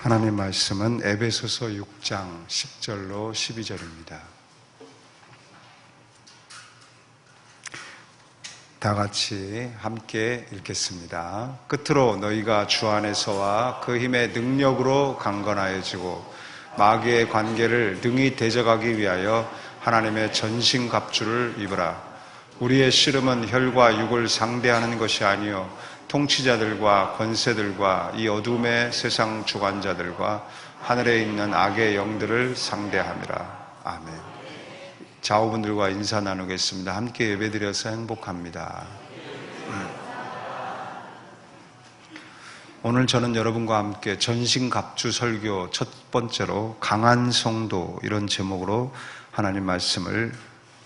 하나님 말씀은 에베소서 6장 10절로 12절입니다. 다 같이 함께 읽겠습니다. 끝으로 너희가 주 안에서와 그 힘의 능력으로 강건하여지고 마귀의 관계를 능히 대적하기 위하여 하나님의 전신갑주를 입으라. 우리의 씨름은 혈과 육을 상대하는 것이 아니요 통치자들과 권세들과 이 어둠의 세상 주관자들과 하늘에 있는 악의 영들을 상대함이라. 아멘. 좌우분들과 인사 나누겠습니다. 함께 예배드려서 행복합니다. 오늘 저는 여러분과 함께 전신갑주 설교 첫 번째로 강한 성도, 이런 제목으로 하나님 말씀을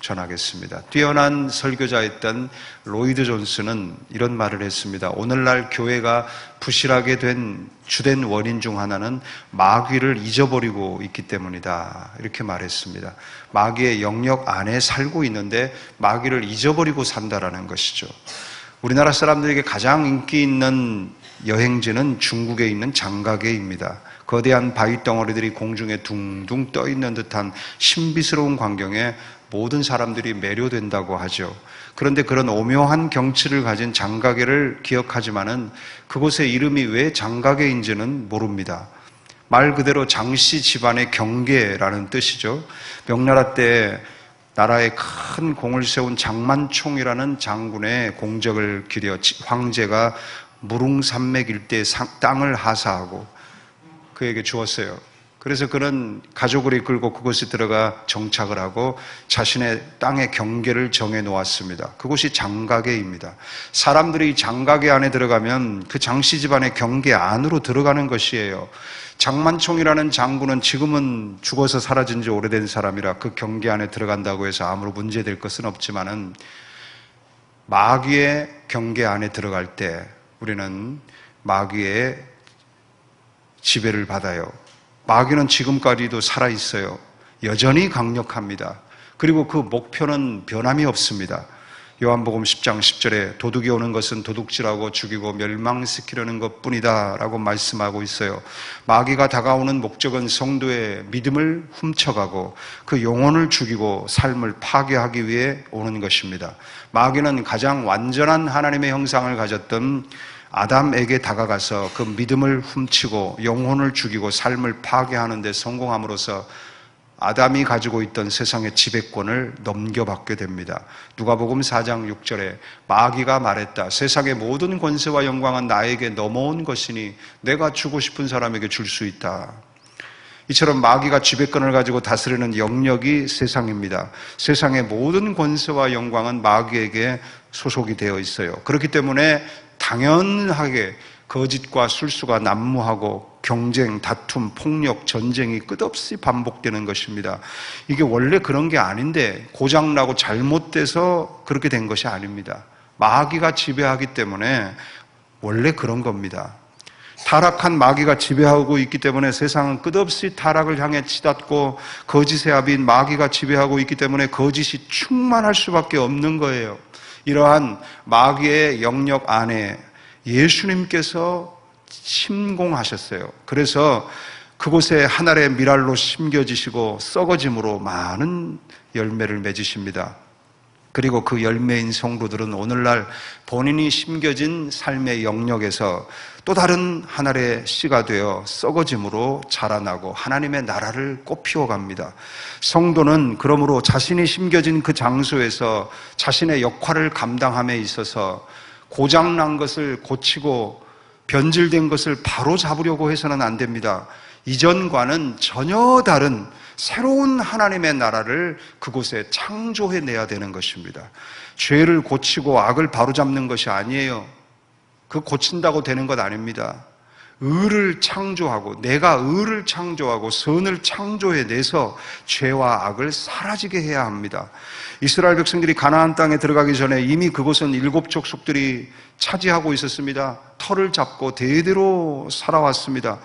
전하겠습니다. 뛰어난 설교자였던 로이드 존스는 이런 말을 했습니다. 오늘날 교회가 부실하게 된 주된 원인 중 하나는 마귀를 잊어버리고 있기 때문이다, 이렇게 말했습니다. 마귀의 영역 안에 살고 있는데 마귀를 잊어버리고 산다라는 것이죠. 우리나라 사람들에게 가장 인기 있는 여행지는 중국에 있는 장가게입니다. 거대한 바위 덩어리들이 공중에 둥둥 떠 있는 듯한 신비스러운 광경에 모든 사람들이 매료된다고 하죠. 그런데 그런 오묘한 경치를 가진 장가게를 기억하지만은 그곳의 이름이 왜 장가게인지는 모릅니다. 말 그대로 장씨 집안의 경계라는 뜻이죠. 명나라 때 나라에 큰 공을 세운 장만총이라는 장군의 공적을 기려 황제가 무릉산맥 일대의 땅을 하사하고 그에게 주었어요. 그래서 그는 가족을 이끌고 그곳에 들어가 정착을 하고 자신의 땅의 경계를 정해 놓았습니다. 그곳이 장가게입니다. 사람들이 장가게 안에 들어가면 그 장씨 집안의 경계 안으로 들어가는 것이에요. 장만총이라는 장군은 지금은 죽어서 사라진 지 오래된 사람이라 그 경계 안에 들어간다고 해서 아무런 문제될 것은 없지만은 마귀의 경계 안에 들어갈 때 우리는 마귀의 지배를 받아요. 마귀는 지금까지도 살아있어요. 여전히 강력합니다. 그리고 그 목표는 변함이 없습니다. 요한복음 10장 10절에 도둑이 오는 것은 도둑질하고 죽이고 멸망시키려는 것뿐이다 라고 말씀하고 있어요. 마귀가 다가오는 목적은 성도의 믿음을 훔쳐가고 그 영혼을 죽이고 삶을 파괴하기 위해 오는 것입니다. 마귀는 가장 완전한 하나님의 형상을 가졌던 아담에게 다가가서 그 믿음을 훔치고 영혼을 죽이고 삶을 파괴하는 데 성공함으로써 아담이 가지고 있던 세상의 지배권을 넘겨받게 됩니다. 누가복음 4장 6절에 마귀가 말했다. 세상의 모든 권세와 영광은 나에게 넘어온 것이니 내가 주고 싶은 사람에게 줄 수 있다. 이처럼 마귀가 지배권을 가지고 다스리는 영역이 세상입니다. 세상의 모든 권세와 영광은 마귀에게 소속이 되어 있어요. 그렇기 때문에 당연하게 거짓과 술수가 난무하고 경쟁, 다툼, 폭력, 전쟁이 끝없이 반복되는 것입니다. 이게 원래 그런 게 아닌데 고장나고 잘못돼서 그렇게 된 것이 아닙니다. 마귀가 지배하기 때문에 원래 그런 겁니다. 타락한 마귀가 지배하고 있기 때문에 세상은 끝없이 타락을 향해 치닫고 거짓의 압인 마귀가 지배하고 있기 때문에 거짓이 충만할 수밖에 없는 거예요. 이러한 마귀의 영역 안에 예수님께서 침공하셨어요. 그래서 그곳에 한 알의 밀알로 심겨지시고 썩어짐으로 많은 열매를 맺으십니다. 그리고 그 열매인 성도들은 오늘날 본인이 심겨진 삶의 영역에서 또 다른 한 알의 씨가 되어 썩어짐으로 자라나고 하나님의 나라를 꽃피워갑니다. 성도는 그러므로 자신이 심겨진 그 장소에서 자신의 역할을 감당함에 있어서 고장난 것을 고치고 변질된 것을 바로 잡으려고 해서는 안 됩니다. 이전과는 전혀 다른 새로운 하나님의 나라를 그곳에 창조해내야 되는 것입니다. 죄를 고치고 악을 바로잡는 것이 아니에요. 그 고친다고 되는 것 아닙니다. 의를 창조하고 내가 의를 창조하고 선을 창조해내서 죄와 악을 사라지게 해야 합니다. 이스라엘 백성들이 가나안 땅에 들어가기 전에 이미 그곳은 7 족속들이 차지하고 있었습니다. 터를 잡고 대대로 살아왔습니다.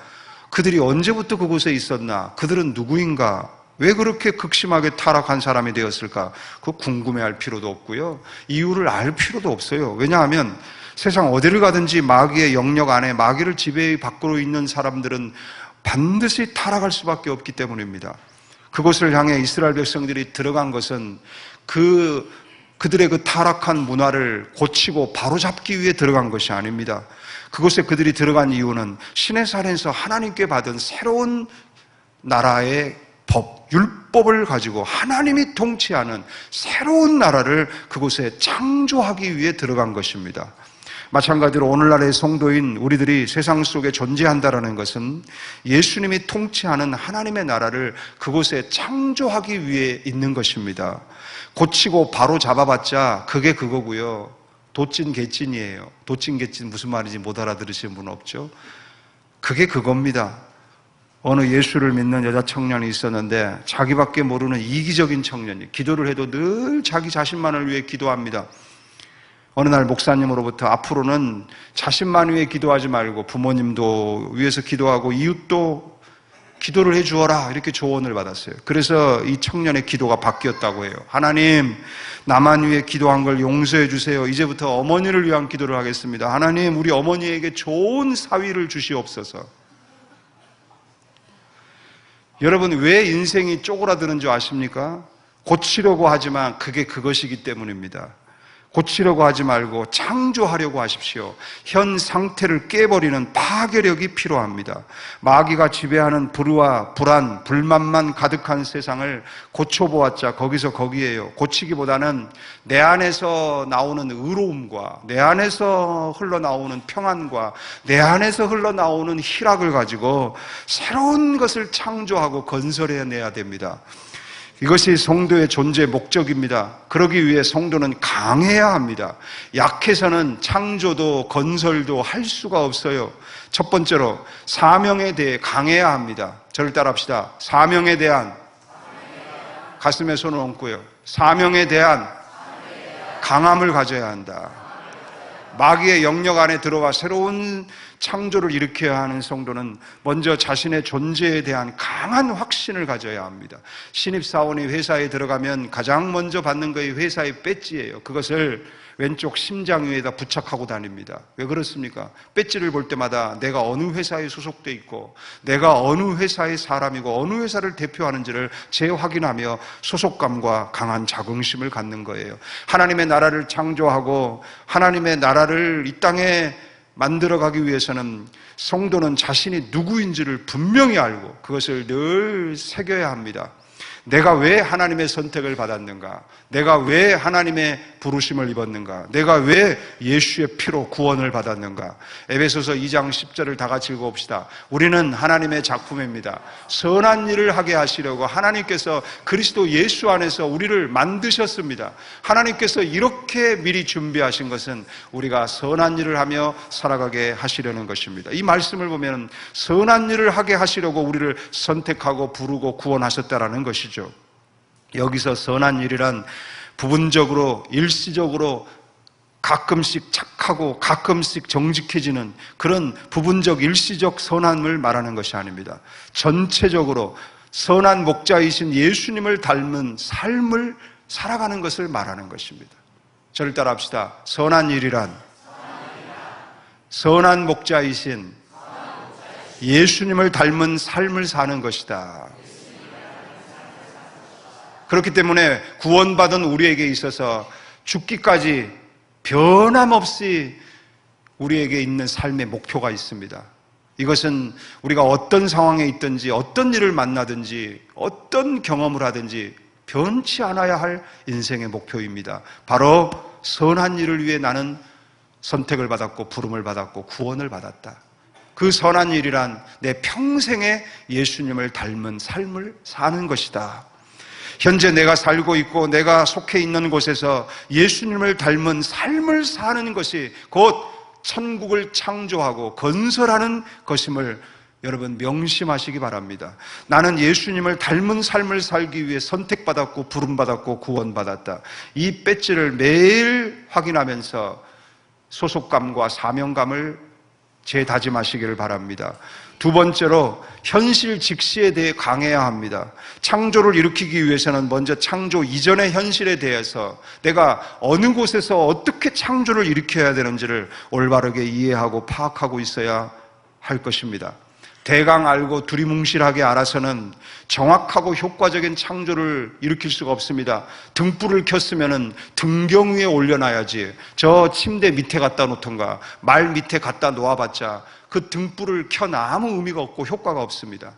그들이 언제부터 그곳에 있었나? 그들은 누구인가? 왜 그렇게 극심하게 타락한 사람이 되었을까? 그거 궁금해할 필요도 없고요. 이유를 알 필요도 없어요. 왜냐하면 세상 어디를 가든지 마귀의 영역 안에 마귀를 지배 밖으로 있는 사람들은 반드시 타락할 수밖에 없기 때문입니다. 그곳을 향해 이스라엘 백성들이 들어간 것은 그들의 그 타락한 문화를 고치고 바로잡기 위해 들어간 것이 아닙니다. 그곳에 그들이 들어간 이유는 시내산에서 하나님께 받은 새로운 나라의 법, 율법을 가지고 하나님이 통치하는 새로운 나라를 그곳에 창조하기 위해 들어간 것입니다. 마찬가지로 오늘날의 성도인 우리들이 세상 속에 존재한다는 것은 예수님이 통치하는 하나님의 나라를 그곳에 창조하기 위해 있는 것입니다. 고치고 바로 잡아봤자 그게 그거고요. 도찐 개찐이에요. 도찐 개찐 무슨 말인지 못 알아들으시는 분 없죠? 그게 그겁니다. 어느 예수를 믿는 여자 청년이 있었는데 자기밖에 모르는 이기적인 청년이 기도를 해도 늘 자기 자신만을 위해 기도합니다. 어느 날 목사님으로부터 앞으로는 자신만 위해 기도하지 말고 부모님도 위해서 기도하고 이웃도 기도를 해 주어라 이렇게 조언을 받았어요. 그래서 이 청년의 기도가 바뀌었다고 해요. 하나님, 나만 위해 기도한 걸 용서해 주세요. 이제부터 어머니를 위한 기도를 하겠습니다. 하나님, 우리 어머니에게 좋은 사위를 주시옵소서. 여러분, 왜 인생이 쪼그라드는 줄 아십니까? 고치려고 하지만 그게 그것이기 때문입니다. 고치려고 하지 말고 창조하려고 하십시오. 현 상태를 깨버리는 파괴력이 필요합니다. 마귀가 지배하는 불의와 불안, 불만만 가득한 세상을 고쳐보았자 거기서 거기에요. 고치기보다는 내 안에서 나오는 의로움과 내 안에서 흘러나오는 평안과 내 안에서 흘러나오는 희락을 가지고 새로운 것을 창조하고 건설해내야 됩니다. 이것이 성도의 존재의 목적입니다. 그러기 위해 성도는 강해야 합니다. 약해서는 창조도 건설도 할 수가 없어요. 첫 번째로 사명에 대해 강해야 합니다. 저를 따라합시다. 사명에 대한 가슴에 손을 얹고요. 사명에 대한 강함을 가져야 한다. 마귀의 영역 안에 들어와 새로운 창조를 일으켜야 하는 성도는 먼저 자신의 존재에 대한 강한 확신을 가져야 합니다. 신입사원이 회사에 들어가면 가장 먼저 받는 것이 회사의 배지예요. 그것을 왼쪽 심장 위에다 부착하고 다닙니다. 왜 그렇습니까? 배지를 볼 때마다 내가 어느 회사에 소속돼 있고 내가 어느 회사의 사람이고 어느 회사를 대표하는지를 재확인하며 소속감과 강한 자긍심을 갖는 거예요. 하나님의 나라를 창조하고 하나님의 나라를 이 땅에 만들어가기 위해서는 성도는 자신이 누구인지를 분명히 알고 그것을 늘 새겨야 합니다. 내가 왜 하나님의 선택을 받았는가? 내가 왜 하나님의 부르심을 입었는가? 내가 왜 예수의 피로 구원을 받았는가? 에베소서 2장 10절을 다 같이 읽어봅시다. 우리는 하나님의 작품입니다. 선한 일을 하게 하시려고 하나님께서 그리스도 예수 안에서 우리를 만드셨습니다. 하나님께서 이렇게 미리 준비하신 것은 우리가 선한 일을 하며 살아가게 하시려는 것입니다. 이 말씀을 보면 선한 일을 하게 하시려고 우리를 선택하고 부르고 구원하셨다라는 것이죠. 여기서 선한 일이란 부분적으로 일시적으로 가끔씩 착하고 가끔씩 정직해지는 그런 부분적 일시적 선함을 말하는 것이 아닙니다. 전체적으로 선한 목자이신 예수님을 닮은 삶을 살아가는 것을 말하는 것입니다. 저를 따라 합시다. 선한 일이란 선한 목자이신 예수님을 닮은 삶을 사는 것이다. 그렇기 때문에 구원받은 우리에게 있어서 죽기까지 변함없이 우리에게 있는 삶의 목표가 있습니다. 이것은 우리가 어떤 상황에 있든지 어떤 일을 만나든지 어떤 경험을 하든지 변치 않아야 할 인생의 목표입니다. 바로 선한 일을 위해 나는 선택을 받았고 부름을 받았고 구원을 받았다. 그 선한 일이란 내 평생에 예수님을 닮은 삶을 사는 것이다. 현재 내가 살고 있고 내가 속해 있는 곳에서 예수님을 닮은 삶을 사는 것이 곧 천국을 창조하고 건설하는 것임을 여러분 명심하시기 바랍니다. 나는 예수님을 닮은 삶을 살기 위해 선택받았고 부름받았고 구원받았다. 이 배지를 매일 확인하면서 소속감과 사명감을 재다짐하시기를 바랍니다. 두 번째로 현실 직시에 대해 강해야 합니다. 창조를 일으키기 위해서는 먼저 창조 이전의 현실에 대해서 내가 어느 곳에서 어떻게 창조를 일으켜야 되는지를 올바르게 이해하고 파악하고 있어야 할 것입니다. 대강 알고 두리뭉실하게 알아서는 정확하고 효과적인 창조를 일으킬 수가 없습니다. 등불을 켰으면 등경 위에 올려놔야지. 저 침대 밑에 갖다 놓던가 말 밑에 갖다 놓아봤자 그 등불을 켜나 아무 의미가 없고 효과가 없습니다.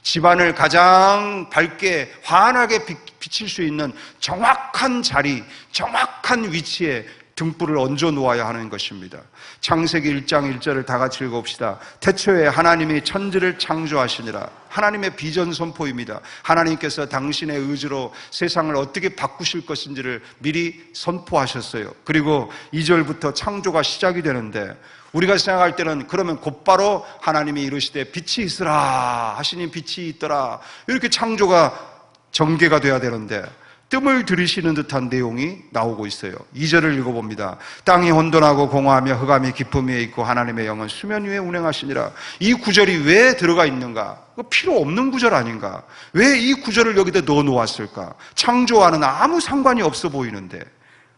집안을 가장 밝게 환하게 비칠 수 있는 정확한 자리, 정확한 위치에 등불을 얹어 놓아야 하는 것입니다. 창세기 1장 1절을 다 같이 읽어봅시다. 태초에 하나님이 천지를 창조하시니라. 하나님의 비전 선포입니다. 하나님께서 당신의 의지로 세상을 어떻게 바꾸실 것인지를 미리 선포하셨어요. 그리고 2절부터 창조가 시작이 되는데 우리가 생각할 때는 그러면 곧바로 하나님이 이르시되 빛이 있으라 하시니 빛이 있더라 이렇게 창조가 전개가 돼야 되는데 뜸을 들이시는 듯한 내용이 나오고 있어요. 2절을 읽어봅니다. 땅이 혼돈하고 공허하며 흑암이 깊음 위에 있고 하나님의 영은 수면 위에 운행하시니라. 이 구절이 왜 들어가 있는가? 필요 없는 구절 아닌가? 왜 이 구절을 여기다 넣어 놓았을까? 창조와는 아무 상관이 없어 보이는데,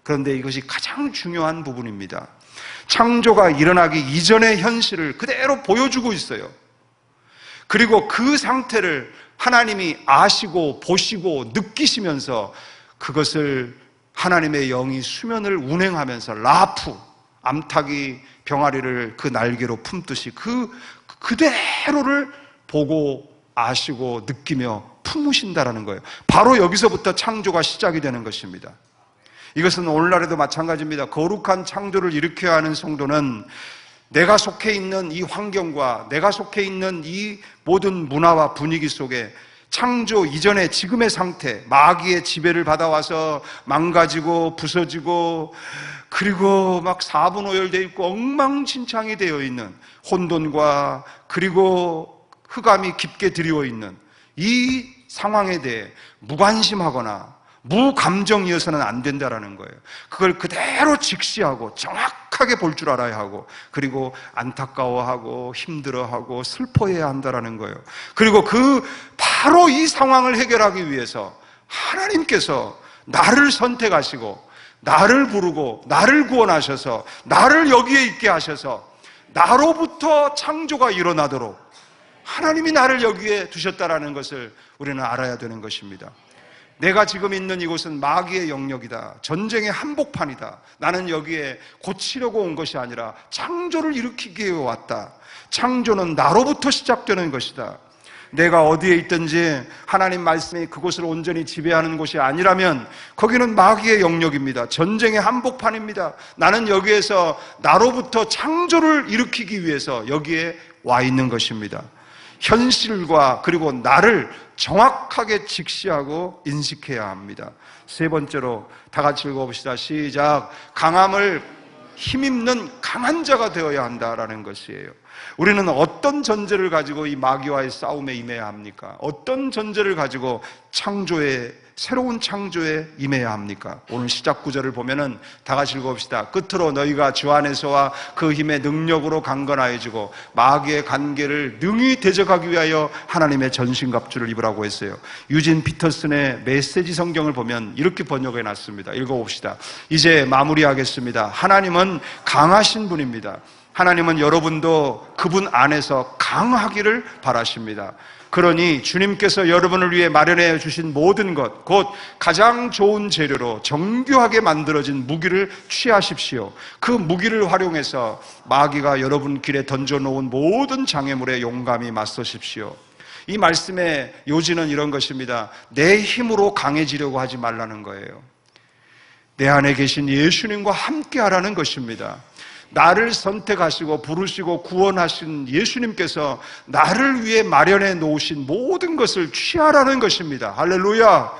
그런데 이것이 가장 중요한 부분입니다. 창조가 일어나기 이전의 현실을 그대로 보여주고 있어요. 그리고 그 상태를 하나님이 아시고 보시고 느끼시면서 그것을 하나님의 영이 수면을 운행하면서 라프, 암탉이 병아리를 그 날개로 품듯이 그대로를 보고 아시고 느끼며 품으신다라는 거예요. 바로 여기서부터 창조가 시작이 되는 것입니다. 이것은 오늘날에도 마찬가지입니다. 거룩한 창조를 일으켜야 하는 성도는 내가 속해 있는 이 환경과 내가 속해 있는 이 모든 문화와 분위기 속에 창조 이전의 지금의 상태, 마귀의 지배를 받아와서 망가지고 부서지고 그리고 막 사분오열되어 있고 엉망진창이 되어 있는 혼돈과 그리고 흑암이 깊게 드리워 있는 이 상황에 대해 무관심하거나 무감정이어서는 안 된다라는 거예요. 그걸 그대로 직시하고 정확하게 볼 줄 알아야 하고, 그리고 안타까워하고 힘들어하고 슬퍼해야 한다라는 거예요. 그리고 바로 이 상황을 해결하기 위해서 하나님께서 나를 선택하시고 나를 부르고 나를 구원하셔서 나를 여기에 있게 하셔서 나로부터 창조가 일어나도록 하나님이 나를 여기에 두셨다라는 것을 우리는 알아야 되는 것입니다. 내가 지금 있는 이곳은 마귀의 영역이다. 전쟁의 한복판이다. 나는 여기에 고치려고 온 것이 아니라 창조를 일으키기 위해 왔다. 창조는 나로부터 시작되는 것이다. 내가 어디에 있든지 하나님 말씀이 그곳을 온전히 지배하는 곳이 아니라면 거기는 마귀의 영역입니다. 전쟁의 한복판입니다. 나는 여기에서 나로부터 창조를 일으키기 위해서 여기에 와 있는 것입니다. 현실과 그리고 나를 정확하게 직시하고 인식해야 합니다. 세 번째로 다 같이 읽어봅시다. 시작. 강함을 힘입는 강한 자가 되어야 한다라는 것이에요. 우리는 어떤 전제를 가지고 이 마귀와의 싸움에 임해야 합니까? 어떤 전제를 가지고 새로운 창조에 임해야 합니까? 오늘 시작 구절을 보면은 다 같이 읽어봅시다. 끝으로 너희가 주 안에서와 그 힘의 능력으로 강건하여지고 마귀의 관계를 능히 대적하기 위하여 하나님의 전신갑주를 입으라고 했어요. 유진 피터슨의 메시지 성경을 보면 이렇게 번역해 놨습니다. 읽어봅시다. 이제 마무리하겠습니다. 하나님은 강하신 분입니다. 하나님은 여러분도 그분 안에서 강하기를 바라십니다. 그러니 주님께서 여러분을 위해 마련해 주신 모든 것, 곧 가장 좋은 재료로 정교하게 만들어진 무기를 취하십시오. 그 무기를 활용해서 마귀가 여러분 길에 던져놓은 모든 장애물에 용감히 맞서십시오. 이 말씀의 요지는 이런 것입니다. 내 힘으로 강해지려고 하지 말라는 거예요. 내 안에 계신 예수님과 함께 하라는 것입니다. 나를 선택하시고 부르시고 구원하신 예수님께서 나를 위해 마련해 놓으신 모든 것을 취하라는 것입니다. 할렐루야.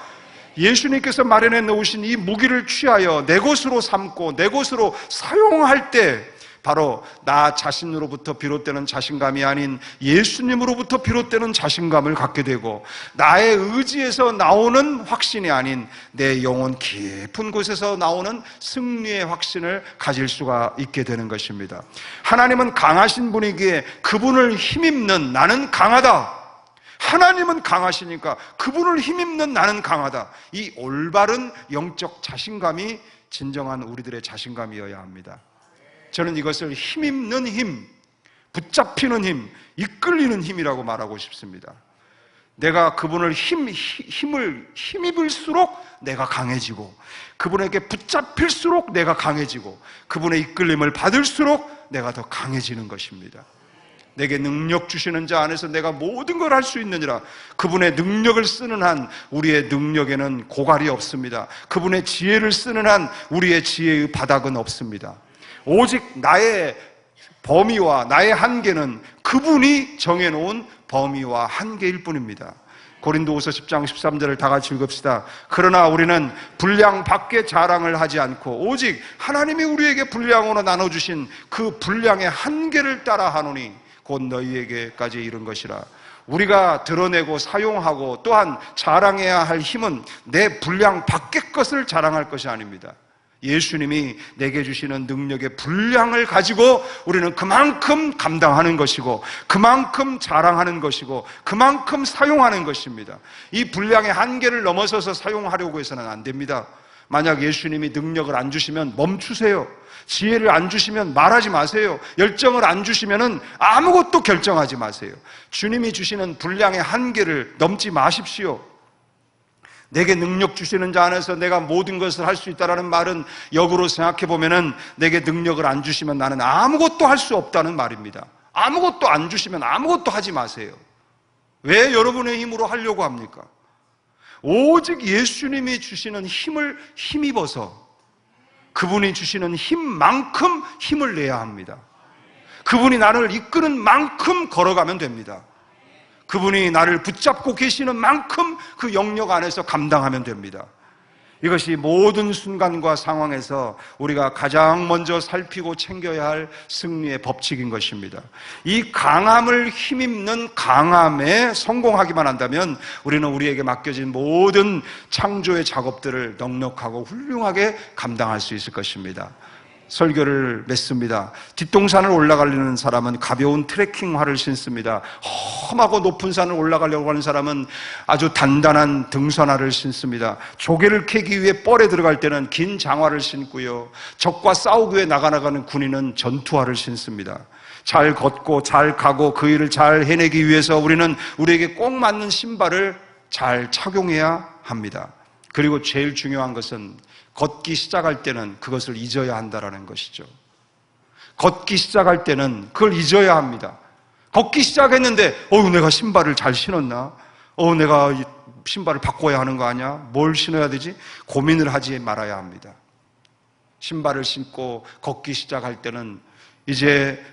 예수님께서 마련해 놓으신 이 무기를 취하여 내 것으로 삼고 내 것으로 사용할 때 바로 나 자신으로부터 비롯되는 자신감이 아닌 예수님으로부터 비롯되는 자신감을 갖게 되고, 나의 의지에서 나오는 확신이 아닌 내 영혼 깊은 곳에서 나오는 승리의 확신을 가질 수가 있게 되는 것입니다. 하나님은 강하신 분이기에 그분을 힘입는 나는 강하다. 하나님은 강하시니까 그분을 힘입는 나는 강하다. 이 올바른 영적 자신감이 진정한 우리들의 자신감이어야 합니다. 저는 이것을 힘입는 힘, 붙잡히는 힘, 이끌리는 힘이라고 말하고 싶습니다. 내가 그분을 힘입을수록 내가 강해지고, 그분에게 붙잡힐수록 내가 강해지고, 그분의 이끌림을 받을수록 내가 더 강해지는 것입니다. 내게 능력 주시는 자 안에서 내가 모든 걸 할 수 있느니라. 그분의 능력을 쓰는 한 우리의 능력에는 고갈이 없습니다. 그분의 지혜를 쓰는 한 우리의 지혜의 바닥은 없습니다. 오직 나의 범위와 나의 한계는 그분이 정해놓은 범위와 한계일 뿐입니다. 고린도후서 10장 13절을 다 같이 읽읍시다. 그러나 우리는 분량 밖에 자랑을 하지 않고 오직 하나님이 우리에게 분량으로 나눠주신 그 분량의 한계를 따라 하노니 곧 너희에게까지 이른 것이라. 우리가 드러내고 사용하고 또한 자랑해야 할 힘은 내 분량 밖의 것을 자랑할 것이 아닙니다. 예수님이 내게 주시는 능력의 분량을 가지고 우리는 그만큼 감당하는 것이고, 그만큼 자랑하는 것이고, 그만큼 사용하는 것입니다. 이 분량의 한계를 넘어서서 사용하려고 해서는 안 됩니다. 만약 예수님이 능력을 안 주시면 멈추세요. 지혜를 안 주시면 말하지 마세요. 열정을 안 주시면 아무것도 결정하지 마세요. 주님이 주시는 분량의 한계를 넘지 마십시오. 내게 능력 주시는 자 안에서 내가 모든 것을 할 수 있다는 말은 역으로 생각해 보면 내게 능력을 안 주시면 나는 아무것도 할 수 없다는 말입니다. 아무것도 안 주시면 아무것도 하지 마세요. 왜 여러분의 힘으로 하려고 합니까? 오직 예수님이 주시는 힘을 힘입어서 그분이 주시는 힘만큼 힘을 내야 합니다. 그분이 나를 이끄는 만큼 걸어가면 됩니다. 그분이 나를 붙잡고 계시는 만큼 그 영역 안에서 감당하면 됩니다. 이것이 모든 순간과 상황에서 우리가 가장 먼저 살피고 챙겨야 할 승리의 법칙인 것입니다. 이 강함을 힘입는 강함에 성공하기만 한다면 우리는 우리에게 맡겨진 모든 창조의 작업들을 넉넉하고 훌륭하게 감당할 수 있을 것입니다. 설교를 맺습니다. 뒷동산을 올라가려는 사람은 가벼운 트레킹화를 신습니다. 험하고 높은 산을 올라가려고 하는 사람은 아주 단단한 등산화를 신습니다. 조개를 캐기 위해 뻘에 들어갈 때는 긴 장화를 신고요. 적과 싸우기 위해 나가는 군인은 전투화를 신습니다. 잘 걷고 잘 가고 그 일을 잘 해내기 위해서 우리는 우리에게 꼭 맞는 신발을 잘 착용해야 합니다. 그리고 제일 중요한 것은 걷기 시작할 때는 그것을 잊어야 한다는 것이죠. 걷기 시작할 때는 그걸 잊어야 합니다. 걷기 시작했는데 내가 신발을 잘 신었나? 내가 신발을 바꿔야 하는 거 아니야? 뭘 신어야 되지? 고민을 하지 말아야 합니다. 신발을 신고 걷기 시작할 때는 이제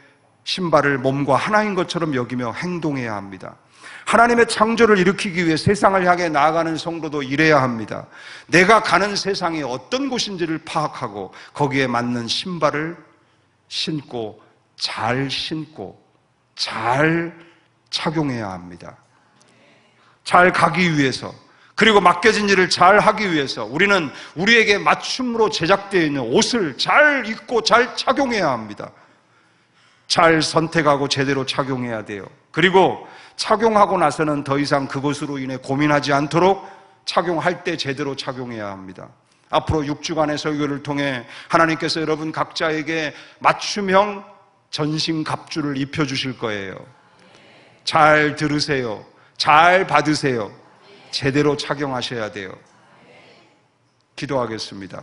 신발을 몸과 하나인 것처럼 여기며 행동해야 합니다. 하나님의 창조를 일으키기 위해 세상을 향해 나아가는 성도도 이래야 합니다. 내가 가는 세상이 어떤 곳인지를 파악하고 거기에 맞는 신발을 신고 잘 착용해야 합니다. 잘 가기 위해서, 그리고 맡겨진 일을 잘 하기 위해서 우리는 우리에게 맞춤으로 제작되어 있는 옷을 잘 입고 잘 착용해야 합니다. 잘 선택하고 제대로 착용해야 돼요. 그리고 착용하고 나서는 더 이상 그것으로 인해 고민하지 않도록 착용할 때 제대로 착용해야 합니다. 앞으로 6주간의 설교를 통해 하나님께서 여러분 각자에게 맞춤형 전신갑주를 입혀주실 거예요. 잘 들으세요. 잘 받으세요. 제대로 착용하셔야 돼요. 기도하겠습니다.